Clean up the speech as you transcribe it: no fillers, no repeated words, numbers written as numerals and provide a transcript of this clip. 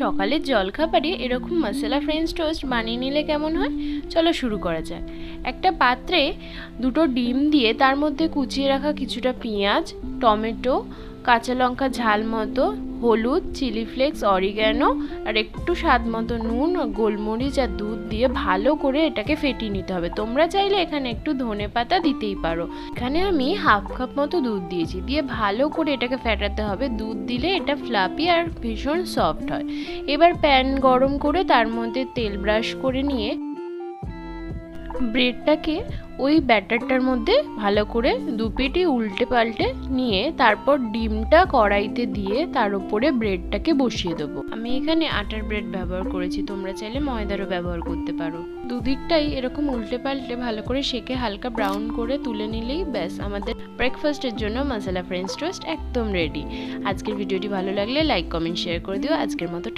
সকালের জলখাবারে এরকম মশলা French toast বানিয়ে নিলে কেমন হয়? চলো শুরু করা যাক। একটা পাত্রে দুটো ডিম দিয়ে তার মধ্যে কুচিয়ে রাখা কিছুটা পেঁয়াজ, টমেটো, কাঁচা লঙ্কা ঝাল মতো, হলুদ, চিলি ফ্লেক্স, অরিগ্যানো আর একটু স্বাদ মতো নুন, গোলমরিচ আর দুধ দিয়ে ভালো করে এটাকে ফেটিয়ে নিতে হবে। তোমরা চাইলে এখানে একটু ধনেপাতা দিতেই পারো। এখানে আমি হাফ কাপ মতো দুধ দিয়েছি, দিয়ে ভালো করে এটাকে ফেটাতে হবে। দুধ দিলে এটা ফ্লাফি আর ভীষণ সফট হয়। এবার প্যান গরম করে তার মধ্যে তেল ব্রাশ করে নিয়ে ব্রেডটাকে ওই ব্যাটারটার মধ্যে ভালো করে দুপিটি উল্টে পাল্টে নিয়ে তারপর ডিমটা কড়াইতে দিয়ে তার উপরে ব্রেডটাকে বসিয়ে দেবো। আমি এখানে আটার ব্রেড ব্যবহার করেছি, তোমরা চাইলে ময়দারও ব্যবহার করতে পারো। দুদিকটাই এরকম উল্টে পাল্টে ভালো করে সেকে হালকা ব্রাউন করে তুলে নিলেই ব্যাস আমাদের ব্রেকফাস্টের জন্য মশলা ফ্রেঞ্চ টোস্ট একদম রেডি। আজকের ভিডিওটি ভালো লাগলে লাইক, কমেন্ট, শেয়ার করে দিও। আজকের মতো